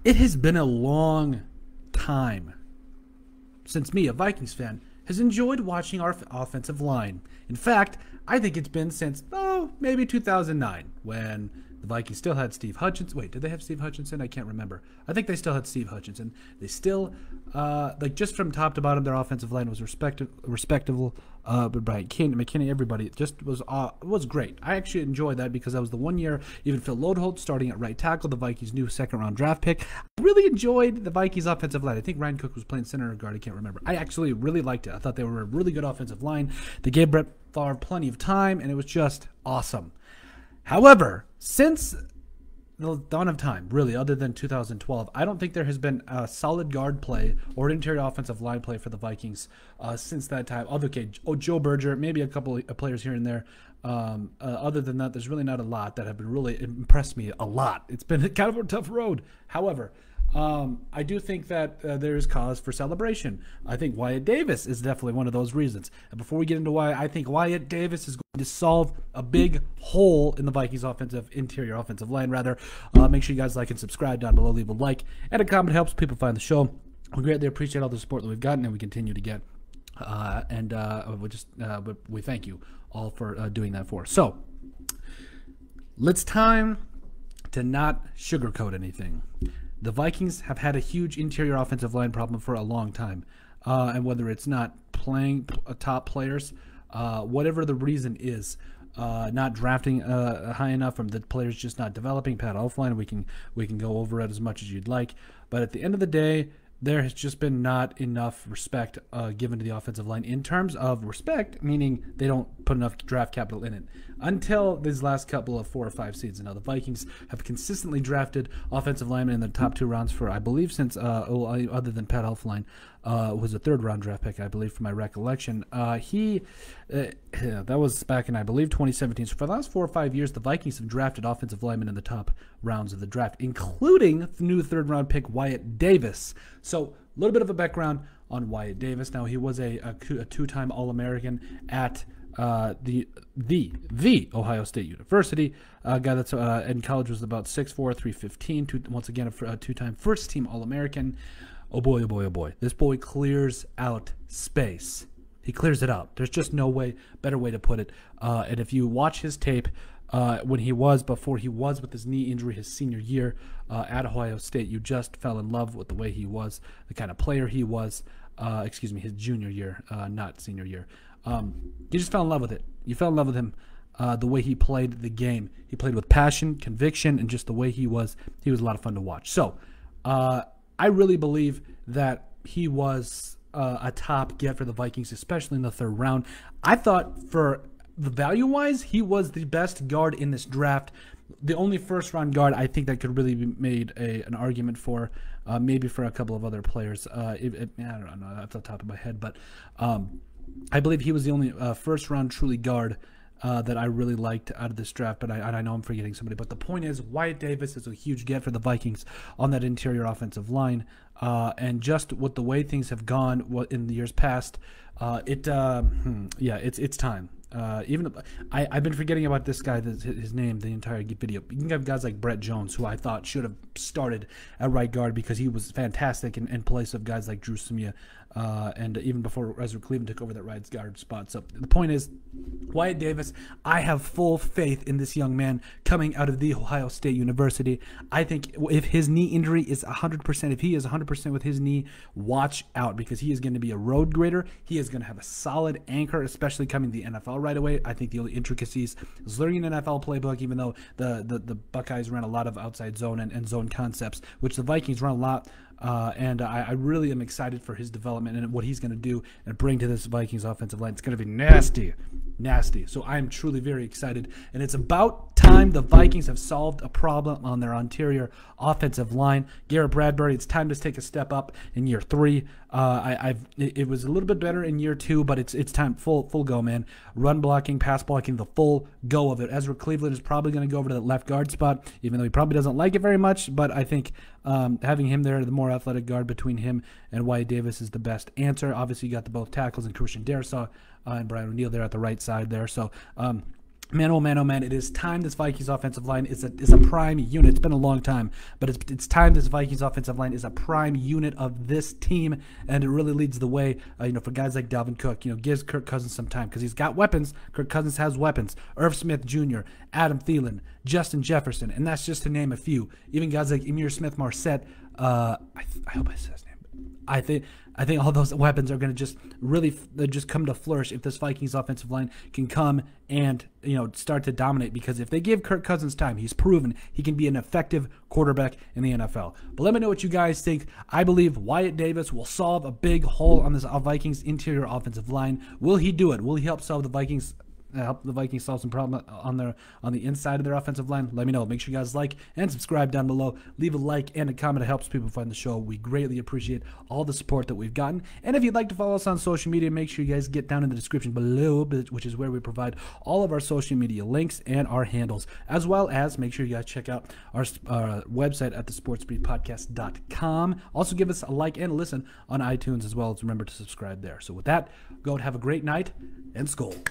It has been a long time since me, a Vikings fan, has enjoyed watching our offensive line. In fact, I think it's been since, maybe 2009, when the Vikings still had Steve Hutchinson. Wait, did they have Steve Hutchinson? I can't remember. I think they still had Steve Hutchinson. They still, just from top to bottom, their offensive line was respectable. But Brian McKinney, everybody, it just was great. I actually enjoyed that because that was the one year, even Phil Lodeholt starting at right tackle, the Vikings' new second-round draft pick. I really enjoyed the Vikings' offensive line. I think Ryan Cook was playing center or guard. I can't remember. I actually really liked it. I thought they were a really good offensive line. They gave Brett Favre plenty of time, and it was just awesome. However, since the dawn of time, really, other than 2012, I don't think there has been a solid guard play or interior offensive line play for the Vikings since that time. Joe Berger, maybe a couple of players here and there. Other than that, there's really not a lot that have been really impressed me a lot. It's been kind of a tough road. However, I do think that there is cause for celebration. I think Wyatt Davis is definitely one of those reasons. And before we get into why I think Wyatt Davis is going to solve a big hole in the Vikings interior offensive line, make sure you guys like and subscribe down below. Leave a like and a comment. Helps people find the show. We greatly appreciate all the support that we've gotten and we continue to get. We thank you all for doing that for us. So, it's time to not sugarcoat anything. The Vikings have had a huge interior offensive line problem for a long time. And whether it's not playing top players, whatever the reason is, not drafting high enough, from the players just not developing, Pat Elflein, we can go over it as much as you'd like. But at the end of the day, there has just been not enough respect given to the offensive line. In terms of respect, meaning they don't put enough draft capital in it. Until these last couple of 4 or 5 seasons. Now, the Vikings have consistently drafted offensive linemen in the top 2 rounds for, I believe, since, other than Pat Elflein, was a 3rd-round draft pick, I believe, from my recollection. That was back in, I believe, 2017. So for the last 4 or 5 years, the Vikings have drafted offensive linemen in the top rounds of the draft, including the new 3rd-round pick Wyatt Davis. So a little bit of a background on Wyatt Davis. Now, he was a 2-time All-American at the Ohio State University. A guy that's in college was about 6'4", 315. Once again, a 2-time first-team All-American. Oh boy, oh boy, oh boy. This boy clears out space. He clears it out. There's just no better way to put it. And if you watch his tape before he was with his knee injury his senior year at Ohio State, you just fell in love with the way he was, the kind of player he was. His junior year, not senior year. You just fell in love with it. You fell in love with him, the way he played the game. He played with passion, conviction, and just the way he was. He was a lot of fun to watch. So, I really believe that he was a top get for the Vikings, especially in the 3rd round. I thought for the value-wise, he was the best guard in this draft. The only 1st-round guard I think that could really be made an argument for, maybe for a couple of other players. I don't know off the top of my head, but I believe he was the only 1st-round truly guard that I really liked out of this draft, but I know I'm forgetting somebody. But the point is, Wyatt Davis is a huge get for the Vikings on that interior offensive line. And just with the way things have gone in the years past, it's time. I've been forgetting about this guy, his name, the entire video. You can have guys like Brett Jones, who I thought should have started at right guard because he was fantastic in place of guys like Drew Samia, and even before Ezra Cleveland took over that right guard spot. So the point is, Wyatt Davis, I have full faith in this young man coming out of the Ohio State University. I think if his knee injury is 100%, if he is 100% with his knee, watch out, because he is going to be a road grader. He is going to have a solid anchor, especially coming to the NFL right away. I think the only intricacies is learning an NFL playbook, even though the Buckeyes ran a lot of outside zone and zone concepts, which the Vikings run a lot. And I really am excited for his development and what he's going to do and bring to this Vikings offensive line. It's going to be nasty. So I am truly very excited. And it's about time the Vikings have solved a problem on their interior offensive line. Garrett Bradbury, it's time to take a step up in year 3. It was a little bit better in year 2, but it's time, full go, man. Run blocking, pass blocking, the full go of it. Ezra Cleveland is probably going to go over to that left guard spot, even though he probably doesn't like it very much. But I think having him there, the more athletic guard between him and Wyatt Davis, is the best answer. Obviously, you got the both tackles and Christian Darrisaw and Brian O'Neill there at the right side there. So Man, oh man, oh man! It is time. This Vikings offensive line is a prime unit. It's been a long time, but it's time. This Vikings offensive line is a prime unit of this team, and it really leads the way. For guys like Dalvin Cook, gives Kirk Cousins some time because he's got weapons. Kirk Cousins has weapons. Irv Smith Jr., Adam Thielen, Justin Jefferson, and that's just to name a few. Even guys like Emir Smith-Marset. I hope I said his name. I think all those weapons are going to just really just come to flourish if this Vikings offensive line can come and start to dominate, because if they give Kirk Cousins time, he's proven he can be an effective quarterback in the NFL. But let me know what you guys think. I believe Wyatt Davis will solve a big hole on this Vikings interior offensive line. Will he do it? Will he help solve the Vikings? Help the Vikings solve some problem on the inside of their offensive line? Let me know. Make sure you guys like and subscribe down below. Leave a like and a comment. It helps people find the show. We greatly appreciate all the support that we've gotten. And if you'd like to follow us on social media, make sure you guys get down in the description below, which is where we provide all of our social media links and our handles, as well as make sure you guys check out our website at thesportsbreedpodcast.com. Also give us a like and a listen on iTunes as well as remember to subscribe there. So with that, go and have a great night and Skol.